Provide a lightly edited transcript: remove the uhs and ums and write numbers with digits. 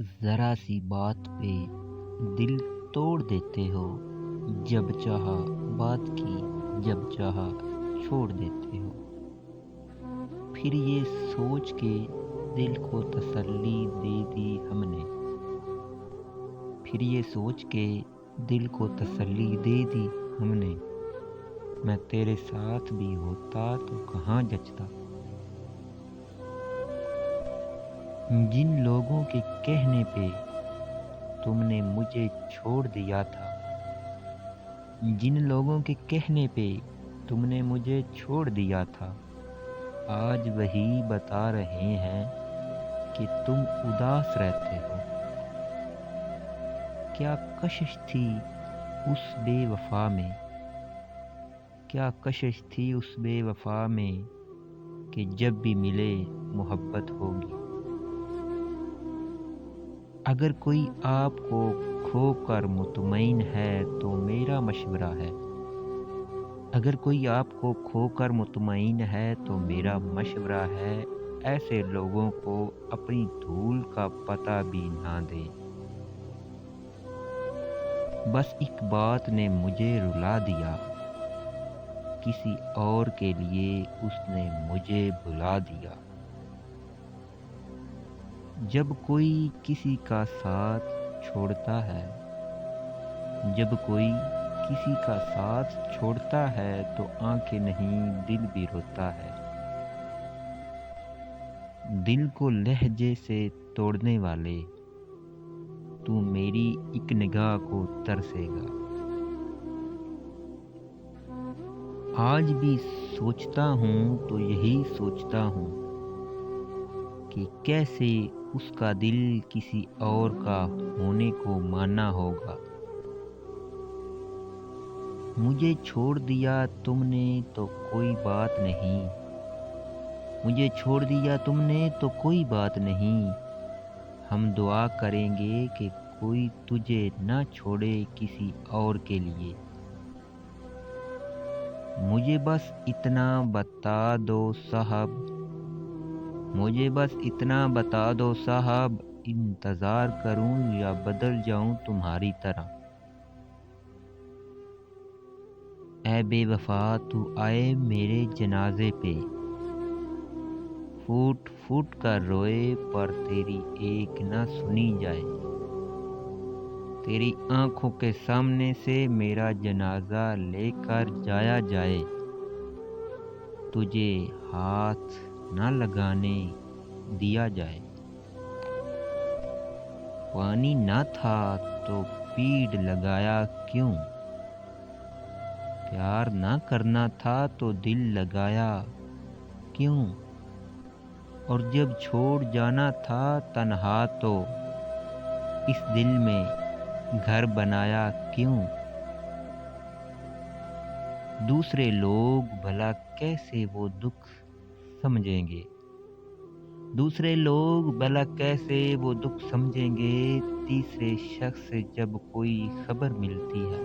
ذرا سی بات پہ دل توڑ دیتے ہو، جب چاہا بات کی، جب چاہا چھوڑ دیتے ہو۔ پھر یہ سوچ کے دل کو تسلی دے دی ہم نے، پھر یہ سوچ کے دل کو تسلی دے دی ہم نے، میں تیرے ساتھ بھی ہوتا تو کہاں جچتا۔ جن لوگوں کے کہنے پہ تم نے مجھے چھوڑ دیا تھا، جن لوگوں کے کہنے پہ تم نے مجھے چھوڑ دیا تھا، آج وہی بتا رہے ہیں کہ تم اداس رہتے ہو۔ کیا کشش تھی اس بے وفا میں، کیا کشش تھی اس بے وفا میں کہ جب بھی ملے محبت ہوگی۔ اگر کوئی آپ کو کھو کر مطمئن ہے تو میرا مشورہ ہے، اگر کوئی آپ کو کھو کر مطمئن ہے تو میرا مشورہ ہے، ایسے لوگوں کو اپنی دھول کا پتہ بھی نہ دے۔ بس ایک بات نے مجھے رلا دیا، کسی اور کے لیے اس نے مجھے بھلا دیا۔ جب کوئی کسی کا ساتھ چھوڑتا ہے، جب کوئی کسی کا ساتھ چھوڑتا ہے تو آنکھیں نہیں دل بھی روتا ہے۔ دل کو لہجے سے توڑنے والے، تو میری ایک نگاہ کو ترسے گا۔ آج بھی سوچتا ہوں تو یہی سوچتا ہوں کہ کیسے اس کا دل کسی اور کا ہونے کو مانا ہوگا۔ مجھے چھوڑ دیا تم نے تو کوئی بات نہیں، مجھے چھوڑ دیا تم نے تو کوئی بات نہیں، ہم دعا کریں گے کہ کوئی تجھے نہ چھوڑے کسی اور کے لیے۔ مجھے بس اتنا بتا دو صاحب، مجھے بس اتنا بتا دو صاحب، انتظار کروں یا بدل جاؤں تمہاری طرح۔ اے بے وفا تو آئے میرے جنازے پہ، پھوٹ پھوٹ کر روئے پر تیری ایک نہ سنی جائے۔ تیری آنکھوں کے سامنے سے میرا جنازہ لے کر جایا جائے، تجھے ہاتھ نہ لگانے دیا جائے۔ پانی نہ تھا تو پیڑ لگایا کیوں، پیار نہ کرنا تھا تو دل لگایا کیوں، اور جب چھوڑ جانا تھا تنہا تو اس دل میں گھر بنایا کیوں۔ دوسرے لوگ بھلا کیسے وہ دکھ سمجھیں گے، دوسرے لوگ بھلا کیسے وہ دکھ سمجھیں گے، تیسرے شخص سے جب کوئی خبر ملتی ہے۔